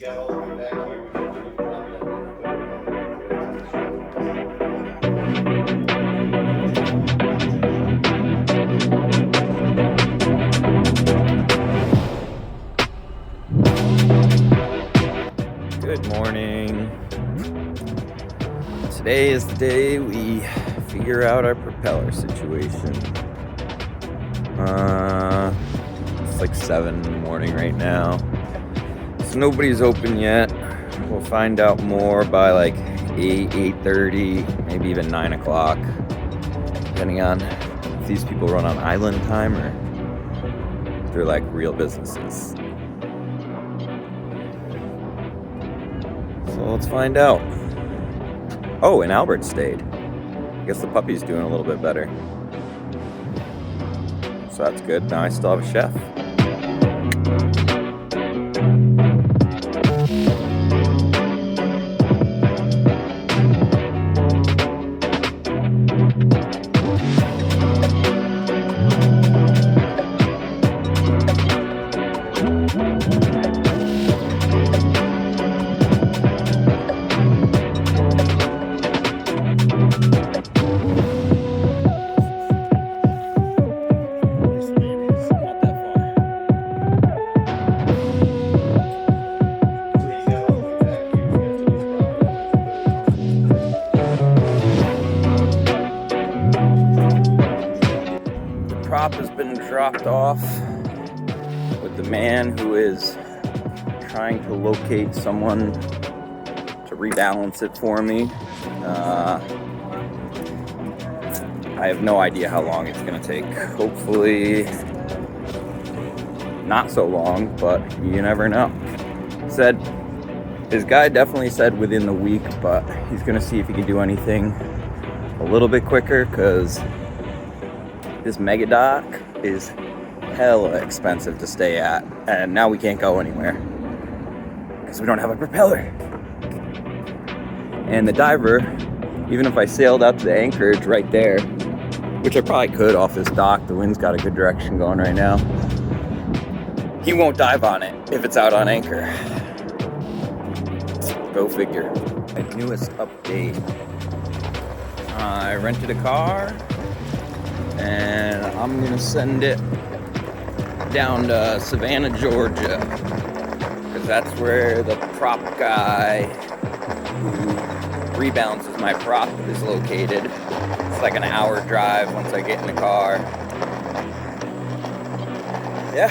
Good morning. Today is the day we figure out our propeller situation. It's like 7 in the morning right now. So nobody's open yet. We'll find out more by like 8:30, maybe even 9 o'clock, depending on if these people run on island time or if they're like real businesses. So let's find out. Oh, and Albert stayed. I guess the puppy's doing a little bit better. So that's good. Now I still have a chef. Prop has been dropped off with the man who is trying to locate someone to rebalance it for me. I have no idea how long it's going to take. Hopefully not so long, but you never know. His guy definitely said within the week, but he's going to see if he can do anything a little bit quicker, because this mega dock is hella expensive to stay at, and now we can't go anywhere because we don't have a propeller. And the diver, even if I sailed out to the anchorage right there, which I probably could off this dock, the wind's got a good direction going right now, he won't dive on it if it's out on anchor. Go figure. My newest update. I rented a car, and I'm gonna send it down to Savannah, Georgia, because that's where the prop guy who rebalances my prop is located. It's like an hour drive once I get in the car. Yeah,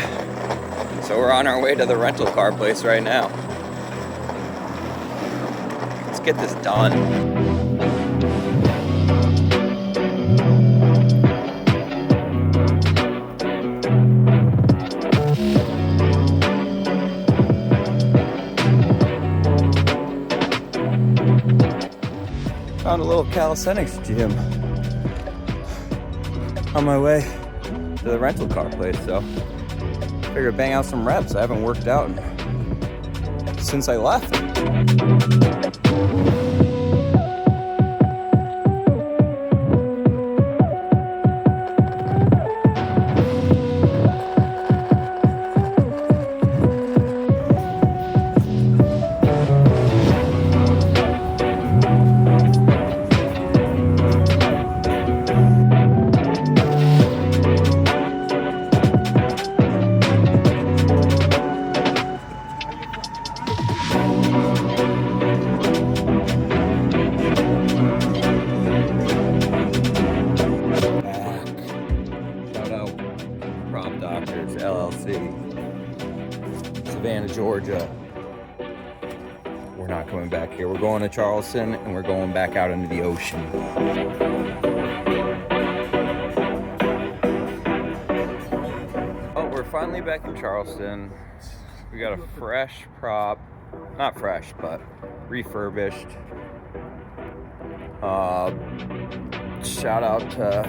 so we're on our way to the rental car place right now. Let's get this done. Found a little calisthenics gym on my way to the rental car place, so figured bang out some reps. I haven't worked out since I left. Savannah, Georgia. We're not coming back here. We're going to Charleston, and we're going back out into the ocean. Oh, we're finally back in Charleston. We got a fresh prop. Not fresh, but refurbished. Shout out to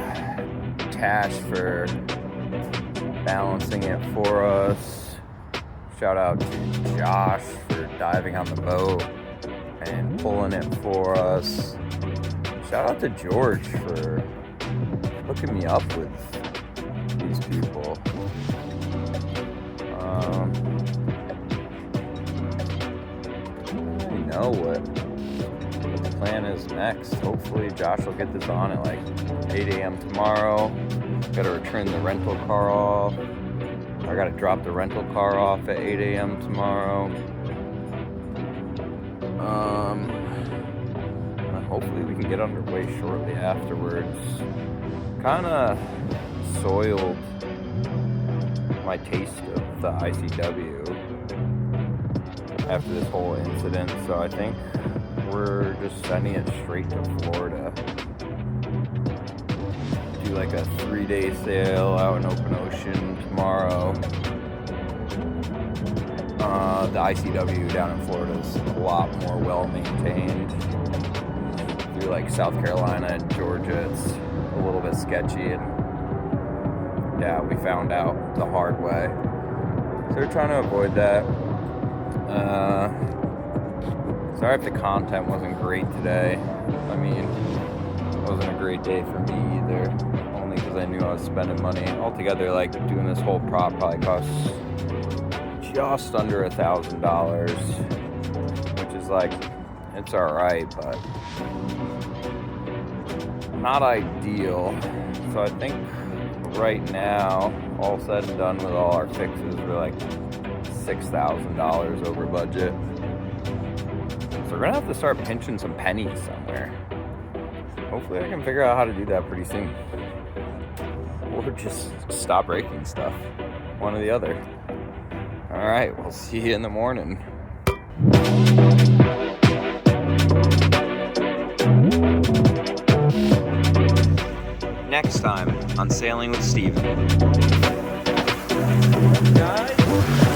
Tash for balancing it for us. Shout out to Josh for diving on the boat and pulling it for us. Shout out to George for hooking me up with these people. know what the plan is next. Hopefully Josh will get this on at like 8 a.m. tomorrow. Gotta return the rental car off. I gotta drop the rental car off at 8 a.m. tomorrow. Hopefully we can get underway shortly afterwards. Kinda soiled my taste of the ICW after this whole incident, so I think we're just sending it straight to Florida. Do like a 3-day sail out in open ocean tomorrow. The ICW down in Florida is a lot more well maintained. Through like South Carolina and Georgia, it's a little bit sketchy, and yeah, we found out the hard way. So we're trying to avoid that. Sorry if the content wasn't great today. I mean, it wasn't a great day for me either, only because I knew I was spending money. Altogether, like, doing this whole prop probably costs just under $1,000, which is like, it's alright, but not ideal. So I think right now, all said and done with all our fixes, we're like $6,000 over budget. So we're gonna have to start pinching some pennies somewhere. Hopefully I can figure out how to do that pretty soon. Or just stop breaking stuff. One or the other. Alright, we'll see you in the morning. Next time on Sailing with Steven. Guys.